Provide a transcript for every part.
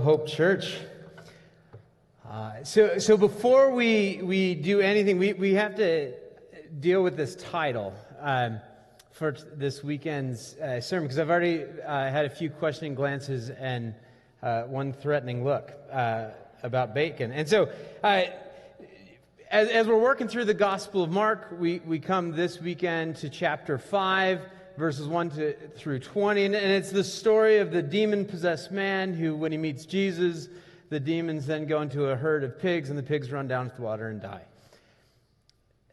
Hope Church. So before we do anything, we have to deal with this title for this weekend's sermon, because I've already had a few questioning glances and one threatening look about bacon. And so as we're working through the Gospel of Mark, we come this weekend to chapter 5, verses 1 through 20, and it's the story of the demon-possessed man who, when he meets Jesus, the demons then go into a herd of pigs, and the pigs run down to the water and die.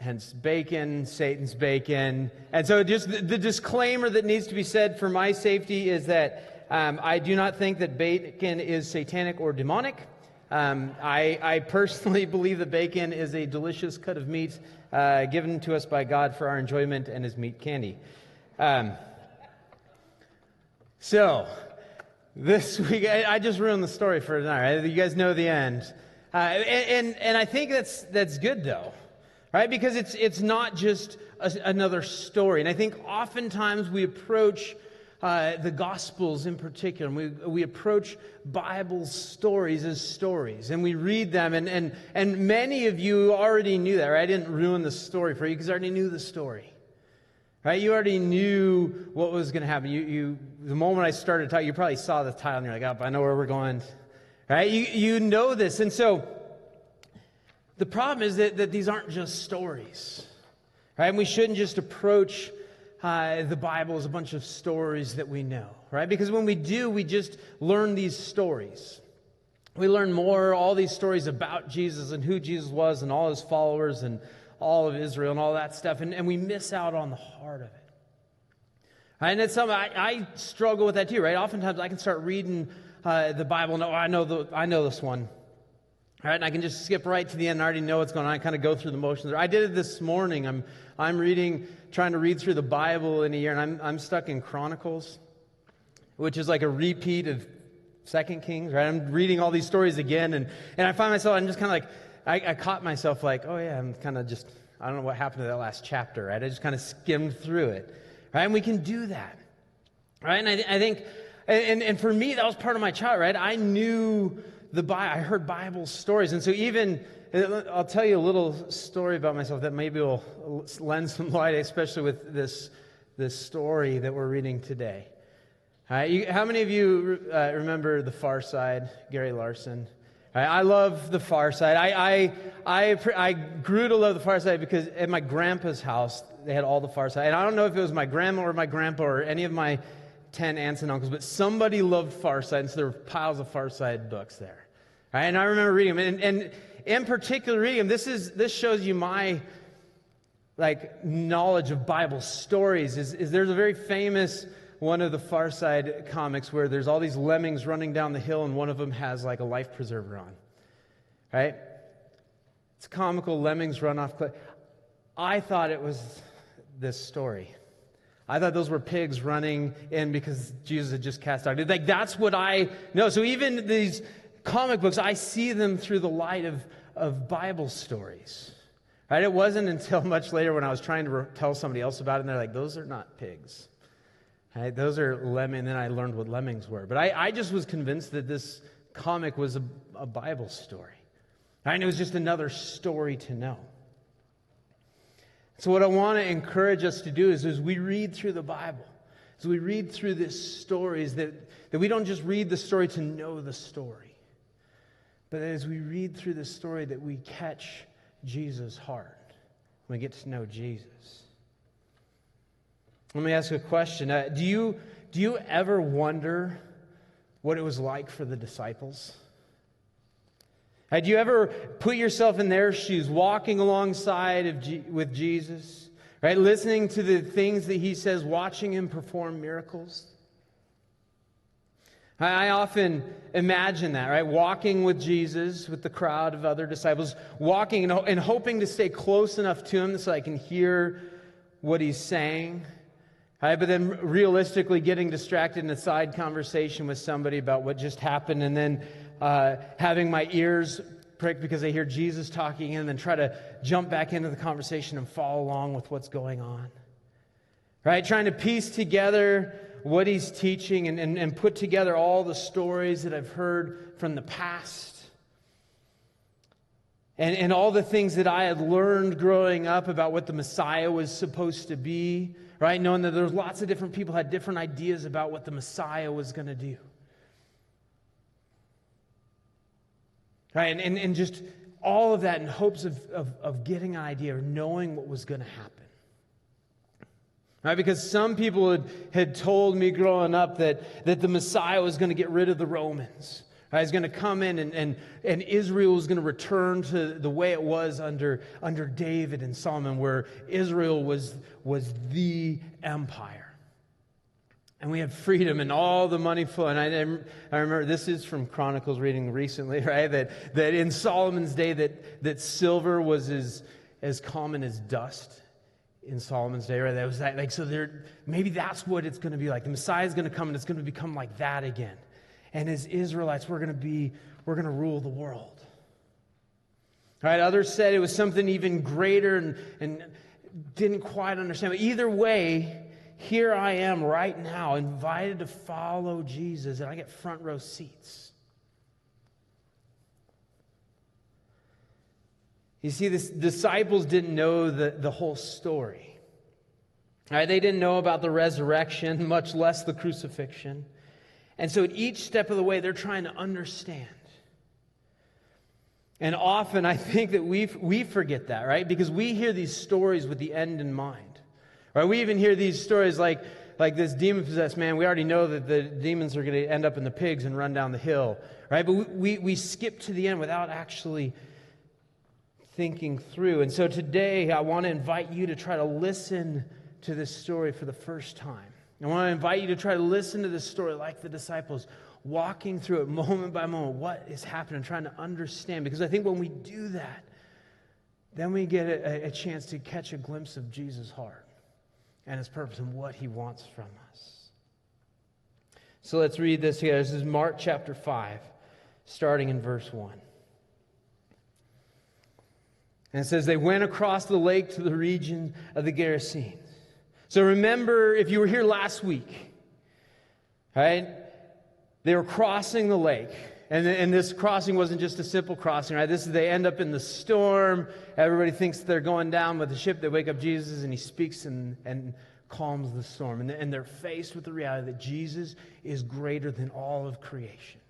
Hence, bacon, Satan's bacon. And so just the disclaimer that needs to be said for my safety is that I do not think that bacon is satanic or demonic. I personally believe that bacon is a delicious cut of meat given to us by God for our enjoyment and is meat candy. So, this week, I just ruined the story for tonight, right? You guys know the end. And I think that's good, though, right? Because it's not just another story. And I think oftentimes we approach the Gospels in particular, and we approach Bible stories as stories, and we read them, and many of you already knew that, right? I didn't ruin the story for you because I already knew the story. Right, you already knew what was going to happen. You, the moment I started talking, you probably saw the title, and you're like, "Oh, I know where we're going." Right? You know this, and so the problem is that these aren't just stories, right? And we shouldn't just approach the Bible as a bunch of stories that we know, right? Because when we do, we just learn these stories. We learn more, all these stories about Jesus and who Jesus was and all his followers and all of Israel and all that stuff, and we miss out on the heart of it. Right? And it's something I struggle with that too, right? Oftentimes I can start reading the Bible and I know this one, right? And I can just skip right to the end and I already know what's going on. I kind of go through the motions. I did it this morning. I'm trying to read through the Bible in a year, and I'm stuck in Chronicles, which is like a repeat of 2 Kings, right? I'm reading all these stories again, and I find myself, I'm just kind of like, I caught myself like, oh yeah, I'm kind of just, I don't know what happened to that last chapter, right? I just kind of skimmed through it, right? And we can do that, right? And I think, and for me, that was part of my childhood, right? I knew the Bible, I heard Bible stories, and so even, I'll tell you a little story about myself that maybe will lend some light, especially with this story that we're reading today. All right, how many of you remember The Far Side, Gary Larson? I love The Far Side. I grew to love The Far Side because at my grandpa's house, they had all The Far Side. And I don't know if it was my grandma or my grandpa or any of my 10 aunts and uncles, but somebody loved Far Side, and so there were piles of Far Side books there. Right? And I remember reading them. And in particular, reading them, this shows you my knowledge of Bible stories. Is there's a very famous one of the Far Side comics where there's all these lemmings running down the hill, and one of them has like a life preserver on, right? It's comical. Lemmings run off cliff. I thought it was this story. I thought those were pigs running in because Jesus had just cast out. Like, that's what I know. So even these comic books, I see them through the light of Bible stories, right? It wasn't until much later when I was trying to tell somebody else about it, and they're like, those are not pigs. Right, those are lemmings, and then I learned what lemmings were. But I just was convinced that this comic was a Bible story. And it was just another story to know. So what I want to encourage us to do is as we read through the Bible, as we read through these stories, that we don't just read the story to know the story, but as we read through the story that we catch Jesus' heart, we get to know Jesus. Let me ask you a question. Do you ever wonder what it was like for the disciples? Do you ever put yourself in their shoes, walking alongside with Jesus, right? Listening to the things that he says, watching him perform miracles? I often imagine that, right? Walking with Jesus, with the crowd of other disciples, walking and hoping to stay close enough to him so I can hear what he's saying. Right, but then realistically getting distracted in a side conversation with somebody about what just happened, and then having my ears pricked because I hear Jesus talking, and then try to jump back into the conversation and follow along with what's going on. Right? Trying to piece together what he's teaching and put together all the stories that I've heard from the past. And all the things that I had learned growing up about what the Messiah was supposed to be, right? Knowing that there's lots of different people had different ideas about what the Messiah was going to do. Right? And just all of that in hopes of getting an idea or knowing what was going to happen. Right? Because some people had told me growing up that the Messiah was going to get rid of the Romans. Right? He's going to come in and Israel was going to return to the way it was under David and Solomon, where Israel was the empire. And we had freedom and all the money flow. And I remember, this is from Chronicles reading recently, right? That in Solomon's day that silver was as common as dust in Solomon's day, right? That was like so maybe that's what it's going to be like. The Messiah is going to come and it's going to become like that again. And as Israelites, we're going to rule the world. All right, others said it was something even greater and didn't quite understand. But either way, here I am right now, invited to follow Jesus, and I get front row seats. You see, the disciples didn't know the whole story. All right, they didn't know about the resurrection, much less the crucifixion. And so at each step of the way, they're trying to understand. And often I think that we forget that, right? Because we hear these stories with the end in mind. Right? We even hear these stories like this demon-possessed man. We already know that the demons are going to end up in the pigs and run down the hill. Right? But we skip to the end without actually thinking through. And so today I want to invite you to try to listen to this story for the first time. I want to invite you to try to listen to this story like the disciples, walking through it moment by moment, what is happening, trying to understand. Because I think when we do that, then we get a chance to catch a glimpse of Jesus' heart and his purpose and what he wants from us. So let's read this here. This is Mark chapter 5, starting in verse 1. And it says, they went across the lake to the region of the Gerasenes. So remember, if you were here last week, right, they were crossing the lake. And this crossing wasn't just a simple crossing, right? They end up in the storm. Everybody thinks they're going down with the ship. They wake up Jesus, and he speaks and calms the storm. And they're faced with the reality that Jesus is greater than all of creation.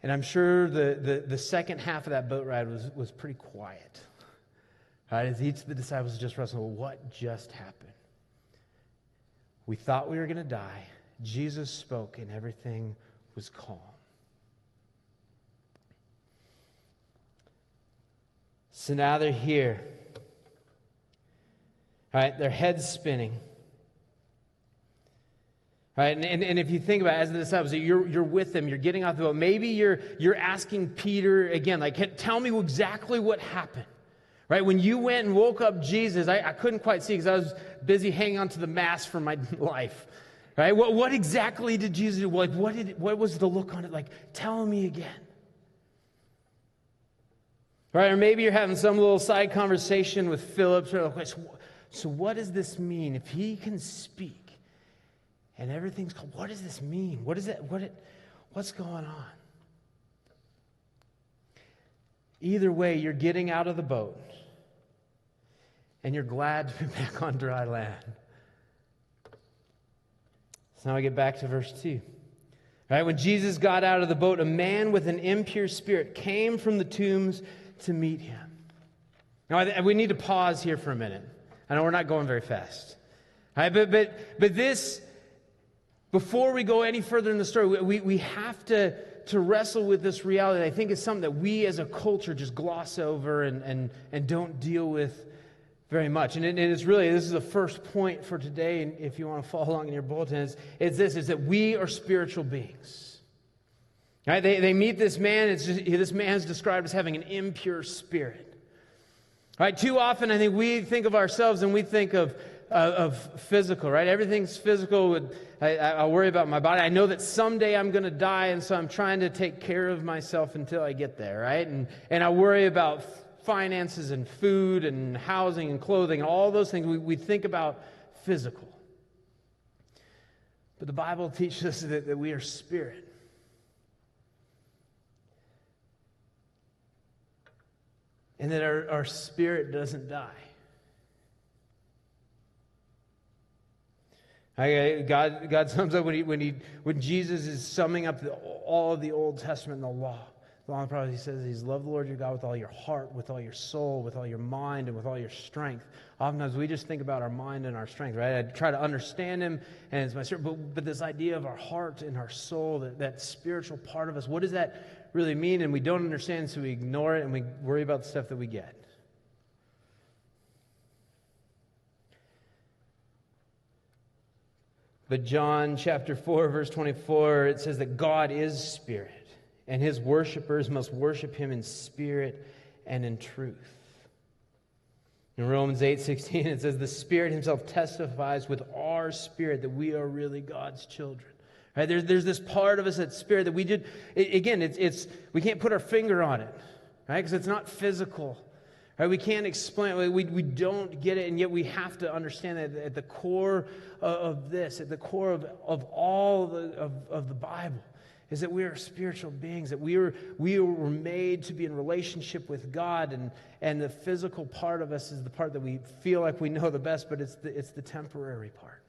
And I'm sure the second half of that boat ride was pretty quiet. Right? As each of the disciples just wrestled, well, what just happened? We thought we were going to die. Jesus spoke and everything was calm. So now they're here. Right? Their heads spinning. Right? And if you think about it, as the disciples, you're with them, you're getting off the boat. Maybe you're asking Peter again, like, tell me exactly what happened. Right? When you went and woke up Jesus, I couldn't quite see because I was busy hanging on to the mast for my life. Right? What exactly did Jesus do? Like, what was the look on it like? Tell me again. Right? Or maybe you're having some little side conversation with Philip. So what does this mean? If he can speak and everything's called, what does this mean? What is it? What's going on? Either way, you're getting out of the boat and you're glad to be back on dry land. So now I get back to verse 2. Right, when Jesus got out of the boat, a man with an impure spirit came from the tombs to meet him. Now, we need to pause here for a minute. I know we're not going very fast. Right, but this, before we go any further in the story, we have to wrestle with this reality. I think it's something that we as a culture just gloss over and don't deal with very much. And this is the first point for today, and if you want to follow along in your bulletin, is that we are spiritual beings. Right? They meet this man. This man is described as having an impure spirit. Right? Too often, I think we think of ourselves and we think of physical, right? Everything's physical. I worry about my body. I know that someday I'm going to die, and so I'm trying to take care of myself until I get there, right? And I worry about finances and food and housing and clothing and all those things. We think about physical. But the Bible teaches us that we are spirit. And that our spirit doesn't die. God sums up when Jesus is summing up all of the Old Testament and the law and the prophets, he says, He's love the Lord your God with all your heart, with all your soul, with all your mind, and with all your strength. Oftentimes we just think about our mind and our strength, right? I try to understand Him, and it's my spirit. But this idea of our heart and our soul, that spiritual part of us, what does that really mean? And we don't understand, so we ignore it and we worry about the stuff that we get. But John chapter 4, verse 24, it says that God is spirit, and His worshipers must worship Him in spirit and in truth. In Romans 8:16, it says, the Spirit Himself testifies with our spirit that we are really God's children. Right? There's this part of us, that spirit, that we did. We can't put our finger on it, right? Because it's not physical. Right? We can't explain it. We don't get it, and yet we have to understand that at the core of this, at the core of all of the Bible, is that we are spiritual beings, that we were made to be in relationship with God, and the physical part of us is the part that we feel like we know the best, but it's the temporary part.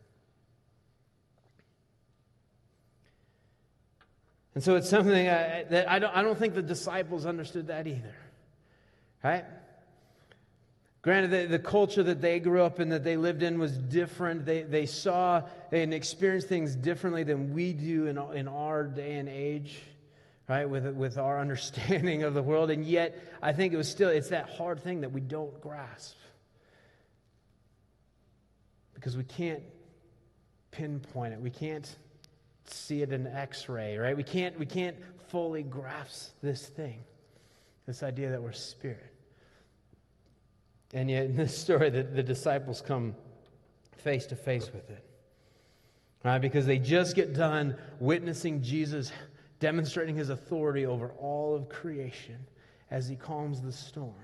And so it's something that I don't think the disciples understood that either, right? Granted, the culture that they grew up in, that they lived in, was different. They saw and experienced things differently than we do in our day and age, right? With our understanding of the world. And yet, I think it's that hard thing that we don't grasp. Because we can't pinpoint it. We can't see it in X-ray, right? We can't fully grasp this thing, this idea that we're spirit. And yet in this story, the disciples come face to face with it. Right? Because they just get done witnessing Jesus demonstrating His authority over all of creation as He calms the storm.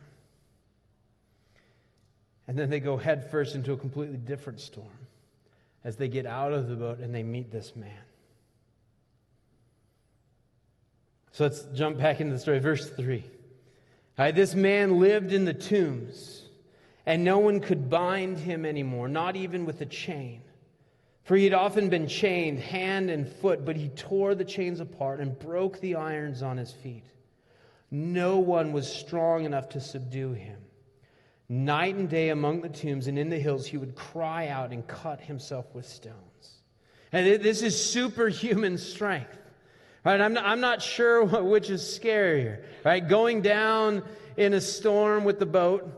And then they go headfirst into a completely different storm as they get out of the boat and they meet this man. So let's jump back into the story. Verse 3. This man lived in the tombs, and no one could bind him anymore, not even with a chain. For he had often been chained hand and foot, but he tore the chains apart and broke the irons on his feet. No one was strong enough to subdue him. Night and day among the tombs and in the hills, he would cry out and cut himself with stones. And this is superhuman strength. Right? I'm not sure which is scarier. Right? Going down in a storm with the boat,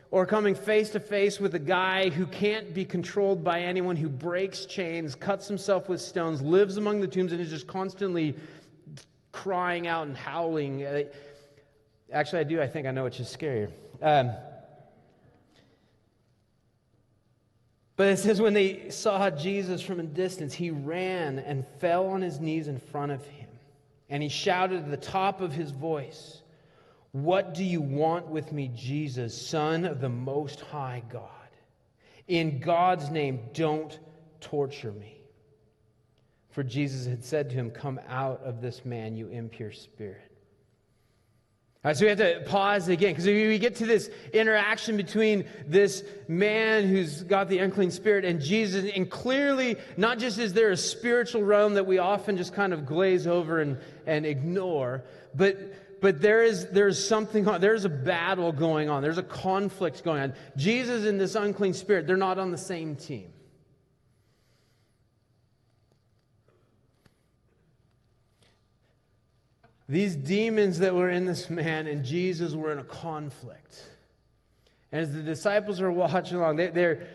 or coming face to face with a guy who can't be controlled by anyone, who breaks chains, cuts himself with stones, lives among the tombs, and is just constantly crying out and howling. Actually, I think I know which is scarier. But it says when they saw Jesus from a distance, he ran and fell on his knees in front of him. And he shouted at the top of his voice, "What do you want with me, Jesus, Son of the Most High God? In God's name, don't torture me." For Jesus had said to him, "Come out of this man, you impure spirit." All right, so we have to pause again, because we get to this interaction between this man who's got the unclean spirit and Jesus, and clearly, not just is there a spiritual realm that we often just kind of glaze over and ignore, but there's something on. There's a battle going on. There's a conflict going on. Jesus and this unclean spirit, they're not on the same team. These demons that were in this man and Jesus were in a conflict. And as the disciples are watching along, they're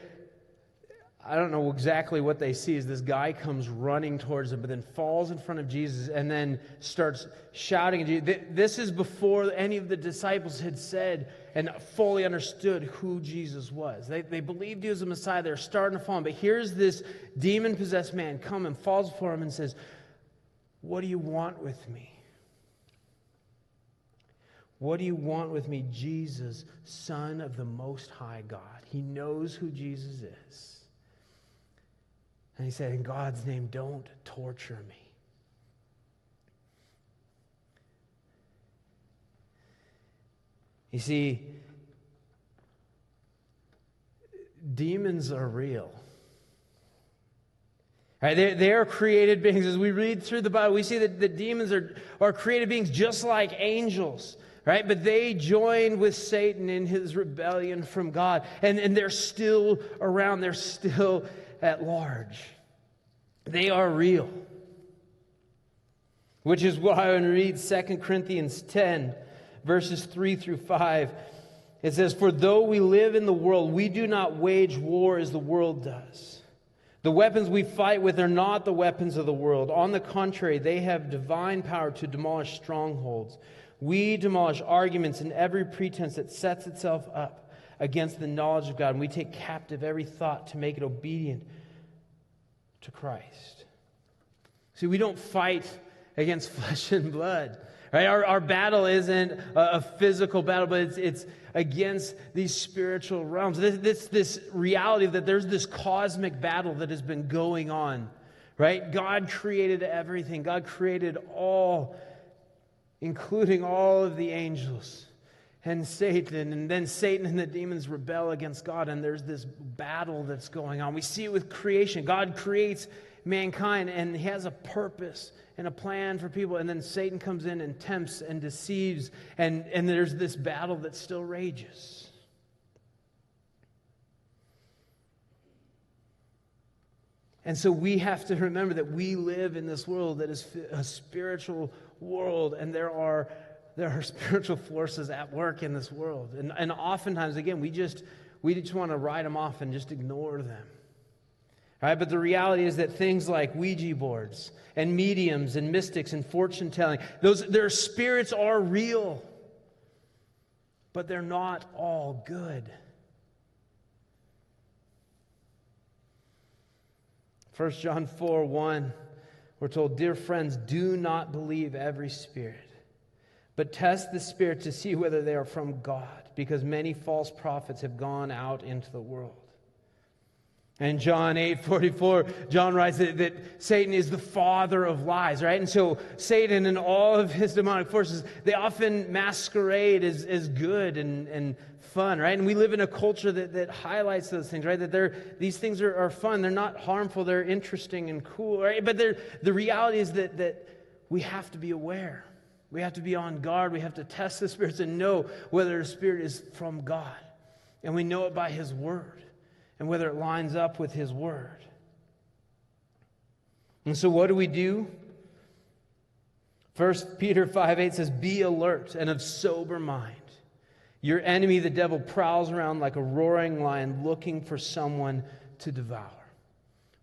I don't know exactly what they see as this guy comes running towards them, but then falls in front of Jesus and then starts shouting at Jesus. This is before any of the disciples had said and fully understood who Jesus was. They believed he was the Messiah. They're starting to fall. But here's this demon-possessed man come and falls before him and says, "What do you want with me? What do you want with me, Jesus, Son of the Most High God?" He knows who Jesus is. And he said, in God's name, don't torture me. You see, demons are real. Right? They are created beings. As we read through the Bible, we see that the demons are created beings just like angels. Right? But they joined with Satan in his rebellion from God. And they're still around. They're still at large. They are real. Which is why when we read 2 Corinthians 10, verses 3 through 5, it says, for though we live in the world, we do not wage war as the world does. The weapons we fight with are not the weapons of the world. On the contrary, they have divine power to demolish strongholds. We demolish arguments and every pretense that sets itself up against the knowledge of God. And we take captive every thought to make it obedient to Christ. See, we don't fight against flesh and blood. Right? Our battle isn't a physical battle, but it's against these spiritual realms. This reality that there's this cosmic battle that has been going on. Right? God created everything. God created all, including all of the angels and Satan. And then Satan and the demons rebel against God, and there's this battle that's going on. We see it with creation. God creates mankind, and he has a purpose and a plan for people. And then Satan comes in and tempts and deceives, and there's this battle that still rages. And so we have to remember that we live in this world that is a spiritual world, and there are spiritual forces at work in this world. And oftentimes, again, we just want to write them off and just ignore them. All right, but the reality is that things like Ouija boards and mediums and mystics and fortune telling, their spirits are real, but they're not all good. 1 John 4:1, we're told, dear friends, do not believe every spirit, but test the spirit to see whether they are from God, because many false prophets have gone out into the world. And John 8:44, John writes that Satan is the father of lies, right? And so Satan and all of his demonic forces, they often masquerade as good and fun, right? And we live in a culture that highlights those things, right? That these things are fun. They're not harmful. They're interesting and cool, right? But the reality is that we have to be aware. We have to be on guard. We have to test the spirits and know whether a spirit is from God. And we know it by his word, and whether it lines up with his word. And so what do we do? 1 Peter 5:8 says, be alert and of sober mind. Your enemy, the devil, prowls around like a roaring lion looking for someone to devour.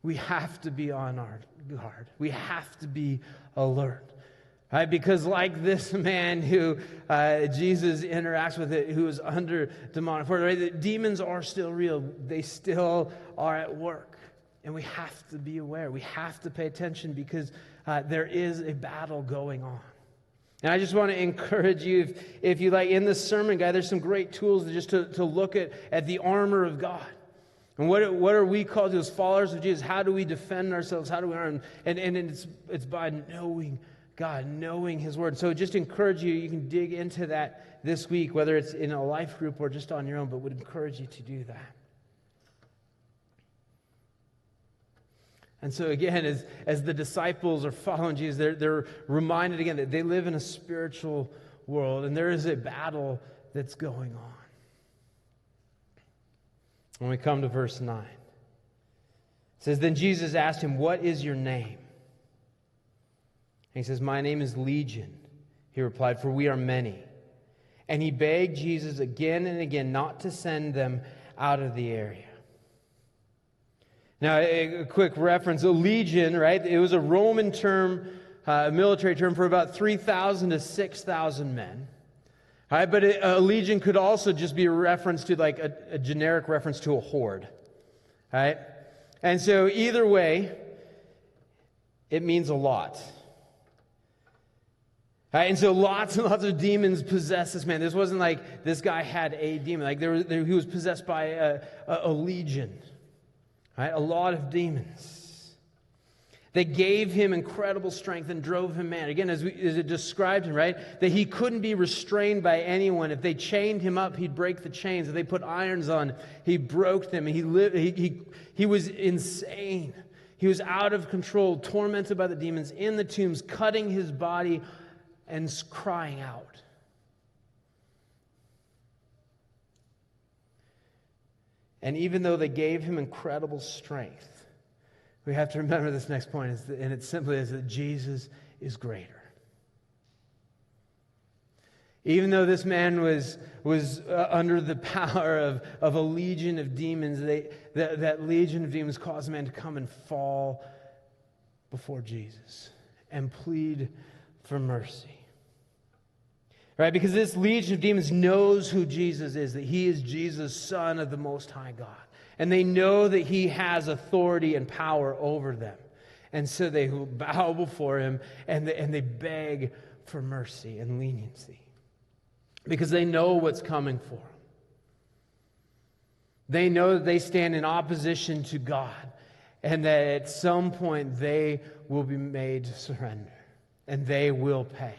We have to be on our guard. We have to be alert. Right? Because like this man who Jesus interacts with, who is under demonic force, right? The demons are still real. They still are at work. And we have to be aware. We have to pay attention, because there is a battle going on. And I just want to encourage you, if you like, in this sermon guide, there's some great tools to look at the armor of God. And what are we called to as followers of Jesus? How do we defend ourselves? How do we arm? And it's by knowing God, knowing his word. So just encourage you, you can dig into that this week, whether it's in a life group or just on your own, but would encourage you to do that. And so again, as the disciples are following Jesus, they're reminded again that they live in a spiritual world, and there is a battle that's going on. When we come to verse 9, it says, then Jesus asked him, what is your name? And he says, my name is Legion. He replied, for we are many. And he begged Jesus again and again not to send them out of the area. Now, a quick reference, a legion, right? It was a Roman term, a military term for about 3,000 to 6,000 men. Right? But a legion could also just be a reference to, like, a generic reference to a horde. Right? And so either way, it means a lot. Right? And so lots and lots of demons possessed this man. This wasn't like this guy had a demon. Like he was possessed by a legion. Right? A lot of demons. They gave him incredible strength and drove him mad. Again, as it described him, right? That he couldn't be restrained by anyone. If they chained him up, he'd break the chains. If they put irons on, he broke them. He was insane. He was out of control, tormented by the demons, in the tombs, cutting his body and crying out. And even though they gave him incredible strength, we have to remember this next point, and it simply is that Jesus is greater. Even though this man was under the power of a legion of demons, that legion of demons caused the man to come and fall before Jesus and plead for mercy. Right? Because this legion of demons knows who Jesus is, that he is Jesus, Son of the Most High God. And they know that he has authority and power over them. And so they bow before him and they beg for mercy and leniency. Because they know what's coming for them. They know that they stand in opposition to God. And that at some point they will be made to surrender. And they will pay.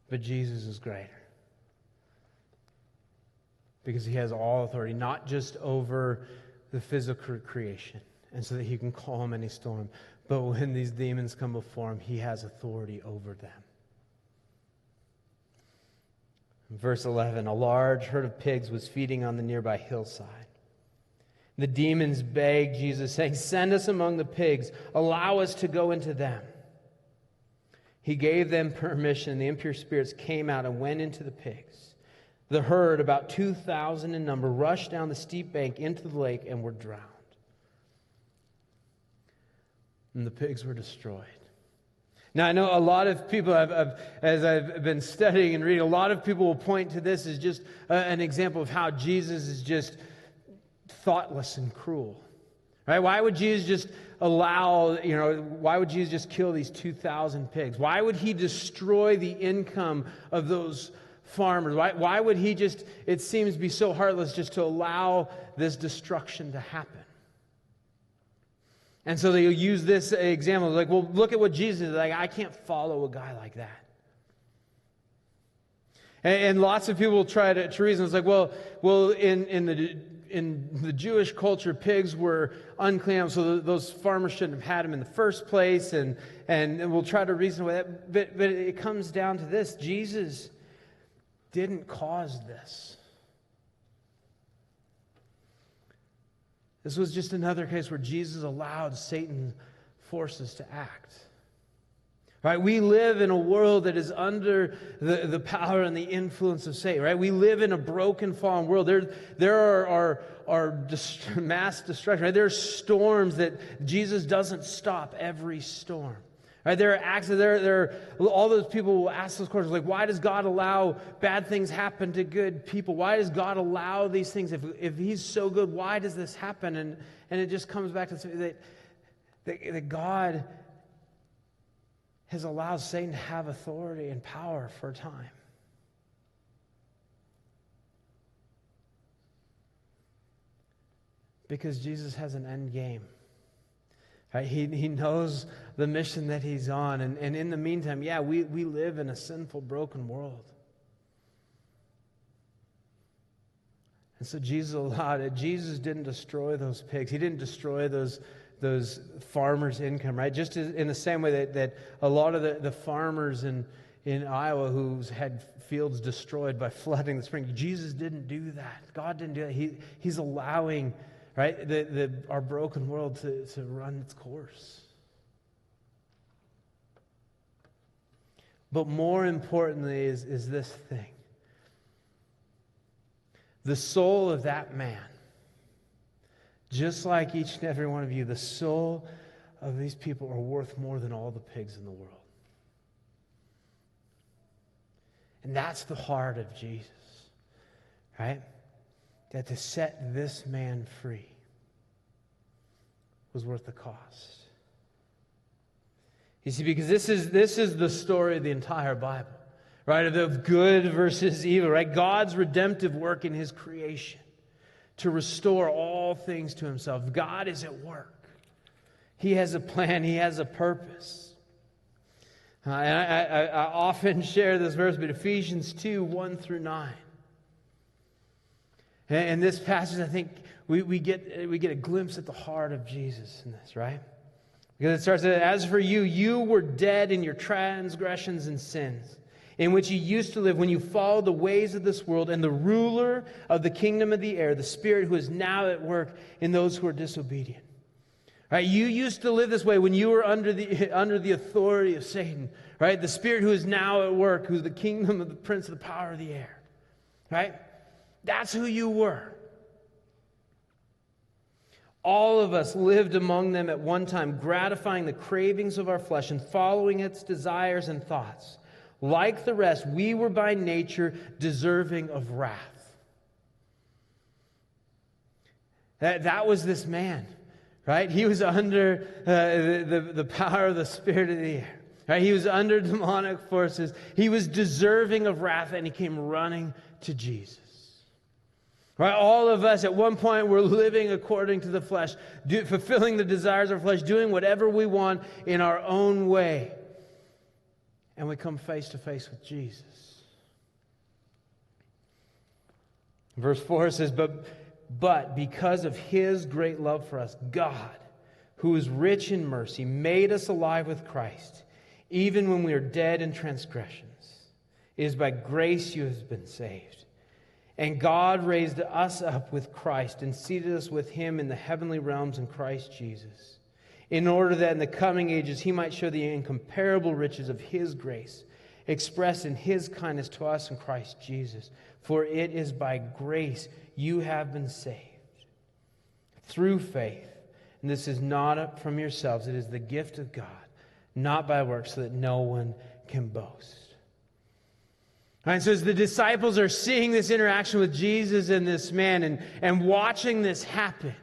But Jesus is greater. Because he has all authority, not just over the physical creation, and so that he can calm any storm, but when these demons come before him, he has authority over them. In verse 11, a large herd of pigs was feeding on the nearby hillside. The demons begged Jesus, saying, "Send us among the pigs. Allow us to go into them." He gave them permission. The impure spirits came out and went into the pigs. The herd, about 2,000 in number, rushed down the steep bank into the lake and were drowned. And the pigs were destroyed. Now, I know a lot of people, as I've been studying and reading, a lot of people will point to this as just an example of how Jesus is just thoughtless and cruel. Right? Why would Jesus just why would Jesus just kill these 2,000 pigs? Why would he destroy the income of those farmers? Why would he just, it seems, be so heartless just to allow this destruction to happen? And so they'll use this example, like, well, look at what Jesus is like. I can't follow a guy like that. And lots of people will try to reason. It's like, well, in the Jewish culture, pigs were unclean, so those farmers shouldn't have had them in the first place, and we'll try to reason with that. But it comes down to this: Jesus didn't cause this. This was just another case where Jesus allowed Satan's forces to act. Right? We live in a world that is under the power and the influence of Satan. Right? We live in a broken, fallen world. There are mass destruction. Right? There are storms that Jesus doesn't stop every storm. Right? There are accidents. There are all those people will ask those questions like, why does God allow bad things happen to good people? Why does God allow these things? If He's so good, why does this happen? And it just comes back to that God has allowed Satan to have authority and power for a time. Because Jesus has an end game. Right? He knows the mission that he's on. And in the meantime, we live in a sinful, broken world. And so Jesus allowed it. Jesus didn't destroy those pigs. He didn't destroy those farmers' income, right? Just in the same way that a lot of the farmers in Iowa who had fields destroyed by flooding the spring, Jesus didn't do that. God didn't do that. He's allowing, right, our broken world to run its course. But more importantly is this thing. The soul of that man, just like each and every one of you, the soul of these people are worth more than all the pigs in the world. And that's the heart of Jesus, right? That to set this man free was worth the cost. You see, because this is the story of the entire Bible. right? Of good versus evil, right? God's redemptive work in his creation to restore all things to himself. God is at work. He has a plan. He has a purpose. And I often share this verse, but Ephesians 2, 1 through 9. And this passage, I think, we get a glimpse at the heart of Jesus in this, right? Because it starts, as for you, you were dead in your transgressions and sins, in which you used to live when you followed the ways of this world and the ruler of the kingdom of the air, the spirit who is now at work in those who are disobedient. Right? You used to live this way when you were under the authority of Satan, right? The spirit who is now at work, who's the kingdom of the prince of the power of the air. Right? That's who you were. All of us lived among them at one time, gratifying the cravings of our flesh and following its desires and thoughts. Like the rest, we were by nature deserving of wrath. That was this man, right? He was under the power of the spirit of the air. Right? He was under demonic forces. He was deserving of wrath, and he came running to Jesus. Right? All of us at one point were living according to the flesh, fulfilling the desires of our flesh, doing whatever we want in our own way. And we come face to face with Jesus. Verse 4 says, But because of his great love for us, God, who is rich in mercy, made us alive with Christ, even when we are dead in transgressions. It is by grace you have been saved. And God raised us up with Christ and seated us with him in the heavenly realms in Christ Jesus, in order that in the coming ages he might show the incomparable riches of his grace, expressed in his kindness to us in Christ Jesus. For it is by grace you have been saved, through faith. And this is not from yourselves, it is the gift of God, not by works, so that no one can boast. And so as the disciples are seeing this interaction with Jesus and this man and watching this happen,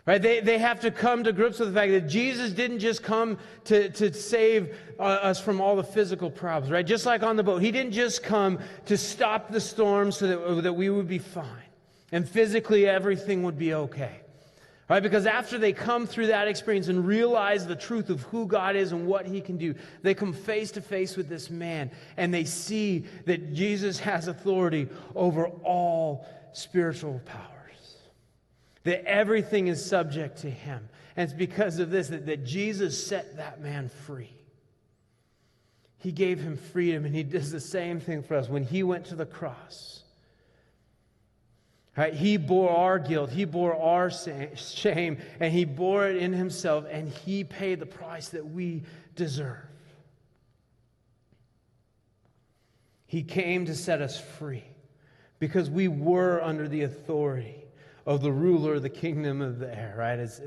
right? They have to come to grips with the fact that Jesus didn't just come to save us from all the physical problems, right? Just like on the boat. He didn't just come to stop the storm so that we would be fine and physically everything would be okay. Right? Because after they come through that experience and realize the truth of who God is and what he can do, they come face to face with this man and they see that Jesus has authority over all spiritual powers. That everything is subject to him. And it's because of this that Jesus set that man free. He gave him freedom, and he does the same thing for us when he went to the cross. Right? He bore our guilt, he bore our shame, and he bore it in himself, and he paid the price that we deserve. He came to set us free because we were under the authority of the ruler of the kingdom of the air, right? As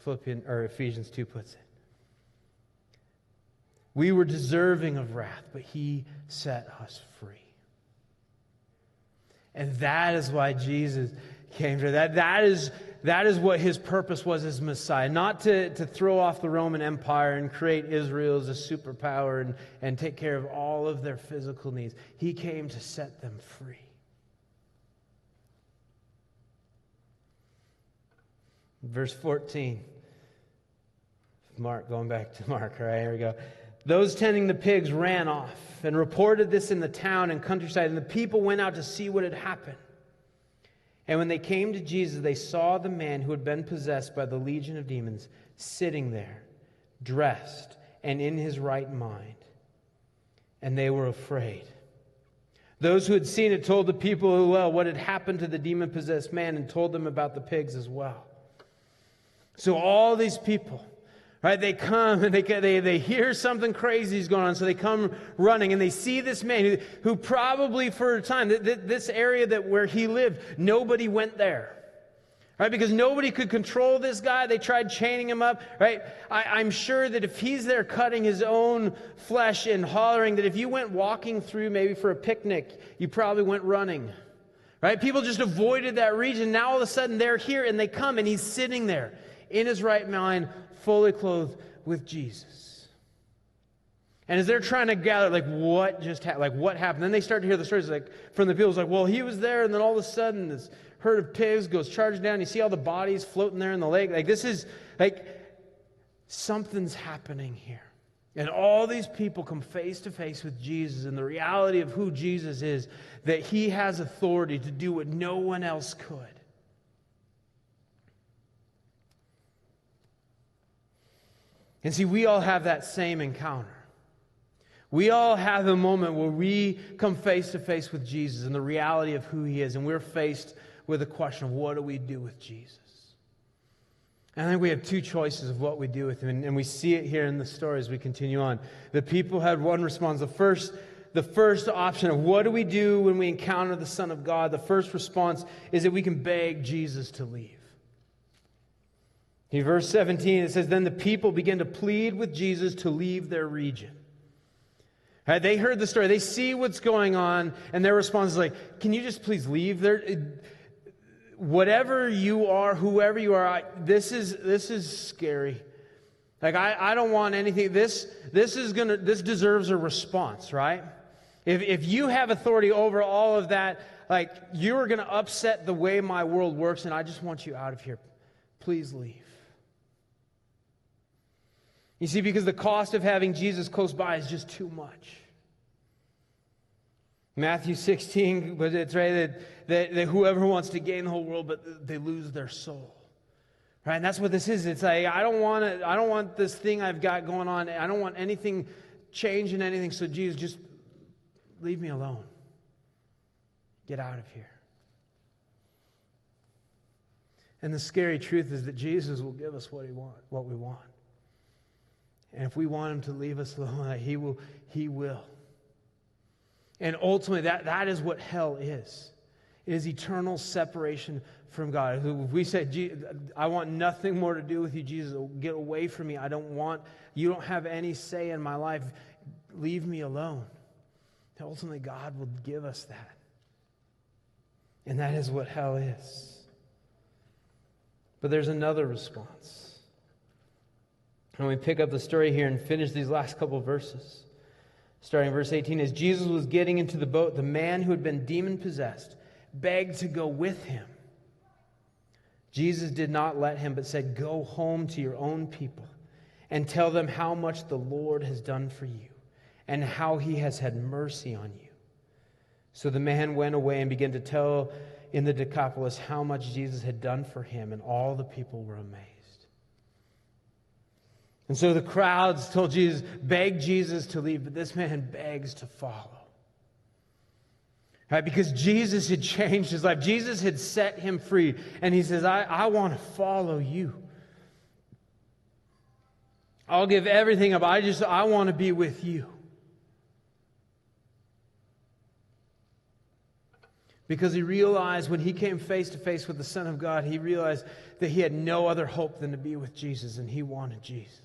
Ephesians 2 puts it. We were deserving of wrath, but he set us free. And that is why Jesus came to that. That is what his purpose was as Messiah. Not to throw off the Roman Empire and create Israel as a superpower and take care of all of their physical needs. He came to set them free. Verse 14. Mark, going back to Mark. All right, here we go. Those tending the pigs ran off and reported this in the town and countryside, and the people went out to see what had happened. And when they came to Jesus, they saw the man who had been possessed by the legion of demons sitting there, dressed and in his right mind. And they were afraid. Those who had seen it told the people what had happened to the demon-possessed man and told them about the pigs as well. So all these people, right, they come and they hear something crazy is going on, so they come running and they see this man who probably for a time, this area where he lived, nobody went there. Right, because nobody could control this guy. They tried chaining him up. Right, I'm sure that if he's there cutting his own flesh and hollering, that if you went walking through maybe for a picnic, you probably went running. Right, people just avoided that region. Now all of a sudden they're here and they come and he's sitting there in his right mind, fully clothed with Jesus. And as they're trying to gather, like, what just happened? Like, what happened? Then they start to hear the stories, like, from the people. It's like, well, he was there, and then all of a sudden, this herd of pigs goes charging down. You see all the bodies floating there in the lake. Like, this is, like, something's happening here. And all these people come face to face with Jesus and the reality of who Jesus is, that he has authority to do what no one else could. And see, we all have that same encounter. We all have a moment where we come face to face with Jesus and the reality of who he is, and we're faced with a question of what do we do with Jesus? And I think we have two choices of what we do with him, and we see it here in the story as we continue on. The people had one response. The first option of what do we do when we encounter the Son of God, the first response is that we can beg Jesus to leave. In verse 17, it says, then the people began to plead with Jesus to leave their region. Right, they heard the story. They see what's going on, and their response is like, can you just please leave? Whatever you are, whoever you are, this is scary. Like, I don't want anything. This deserves a response, right? If you have authority over all of that, like, you're going to upset the way my world works, and I just want you out of here. Please leave. You see, because the cost of having Jesus close by is just too much. Matthew 16, but it's right that whoever wants to gain the whole world, but they lose their soul. Right? And that's what this is. It's like, I don't want this thing I've got going on. I don't want anything changing anything. So Jesus, just leave me alone. Get out of here. And the scary truth is that Jesus will give us what we want. And if we want him to leave us alone, he will. And ultimately, that is what hell is. It is eternal separation from God. If we say, I want nothing more to do with you, Jesus, get away from me. You don't have any say in my life. Leave me alone. And ultimately, God will give us that. And that is what hell is. But there's another response. And we pick up the story here and finish these last couple of verses. Starting in verse 18, as Jesus was getting into the boat, the man who had been demon-possessed begged to go with him. Jesus did not let him, but said, go home to your own people and tell them how much the Lord has done for you and how he has had mercy on you. So the man went away and began to tell in the Decapolis how much Jesus had done for him, and all the people were amazed. And so the crowds told Jesus, beg Jesus to leave, but this man begs to follow. Right? Because Jesus had changed his life. Jesus had set him free. And he says, I want to follow you. I'll give everything up. I want to be with you. Because he realized when he came face to face with the Son of God, he realized that he had no other hope than to be with Jesus, and he wanted Jesus.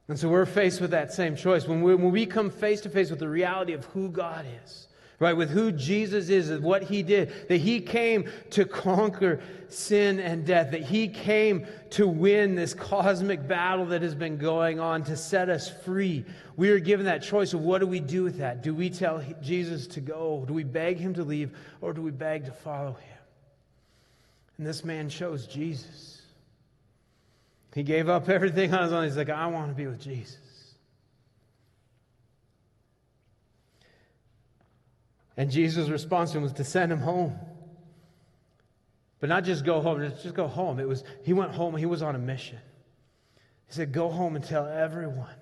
And so we're faced with that same choice. When we come face to face with the reality of who God is, right, with who Jesus is and what he did, that he came to conquer sin and death, that he came to win this cosmic battle that has been going on to set us free. We are given that choice of what do we do with that? Do we tell Jesus to go? Do we beg him to leave? Or do we beg to follow him? And this man chose Jesus. He gave up everything on his own. He's like, I want to be with Jesus. And Jesus' response to him was to send him home. But not just go home, just go home. He went home, he was on a mission. He said, go home and tell everyone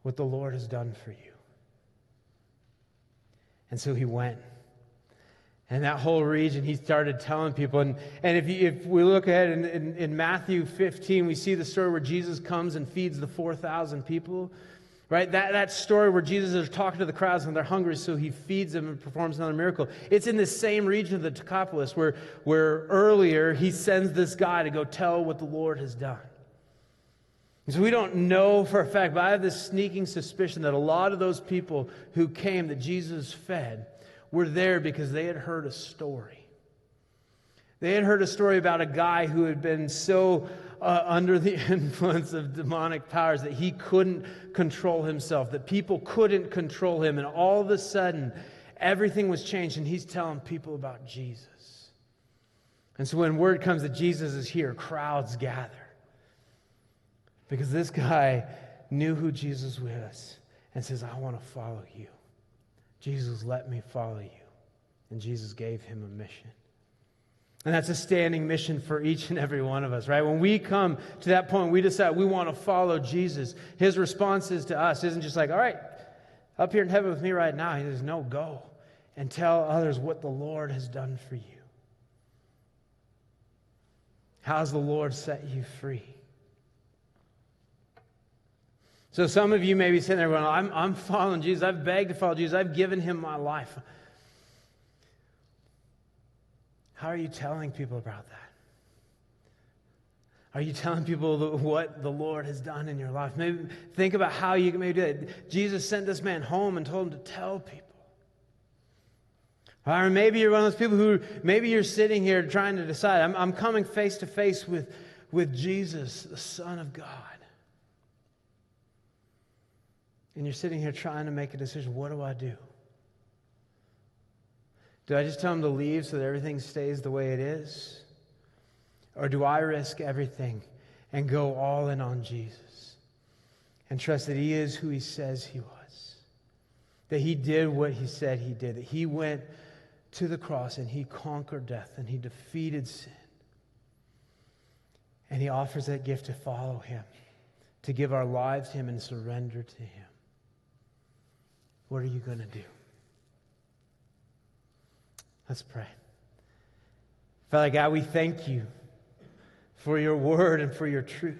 what the Lord has done for you. And so he went. And that whole region, he started telling people. And if we look ahead in Matthew 15, we see the story where Jesus comes and feeds the 4,000 people. Right? That story where Jesus is talking to the crowds and they're hungry, so he feeds them and performs another miracle. It's in the same region of the Decapolis where earlier he sends this guy to go tell what the Lord has done. And so we don't know for a fact, but I have this sneaking suspicion that a lot of those people who came that Jesus fed were there because they had heard a story. They had heard a story about a guy who had been so under the influence of demonic powers that he couldn't control himself, that people couldn't control him. And all of a sudden, everything was changed, and he's telling people about Jesus. And so when word comes that Jesus is here, crowds gather. Because this guy knew who Jesus was and says, I want to follow you. Jesus, let me follow you. And Jesus gave him a mission. And that's a standing mission for each and every one of us, right? When we come to that point, we decide we want to follow Jesus. His responses to us isn't just like, all right, up here in heaven with me right now. He says, no, go and tell others what the Lord has done for you. How has the Lord set you free? So some of you may be sitting there going, I'm following Jesus. I've begged to follow Jesus. I've given him my life. How are you telling people about that? Are you telling people what the Lord has done in your life? Maybe think about how you can maybe do it. Jesus sent this man home and told him to tell people. Or maybe you're one of those people who, maybe you're sitting here trying to decide, I'm coming face to face with Jesus, the Son of God. And you're sitting here trying to make a decision. What do I do? Do I just tell him to leave so that everything stays the way it is? Or do I risk everything and go all in on Jesus and trust that he is who he says he was? That he did what he said he did. That he went to the cross and he conquered death and he defeated sin. And he offers that gift to follow him, to give our lives to him and surrender to him. What are you going to do? Let's pray. Father God, we thank you for your word and for your truth.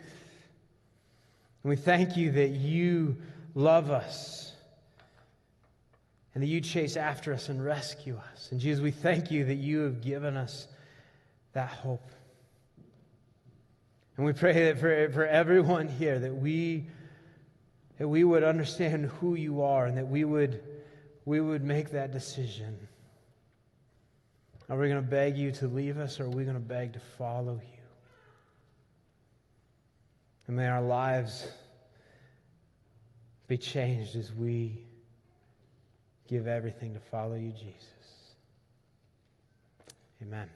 And we thank you that you love us and that you chase after us and rescue us. And Jesus, we thank you that you have given us that hope. And we pray that for everyone here that we would understand who you are and that we would make that decision. Are we going to beg you to leave us, or are we going to beg to follow you? And may our lives be changed as we give everything to follow you, Jesus. Amen.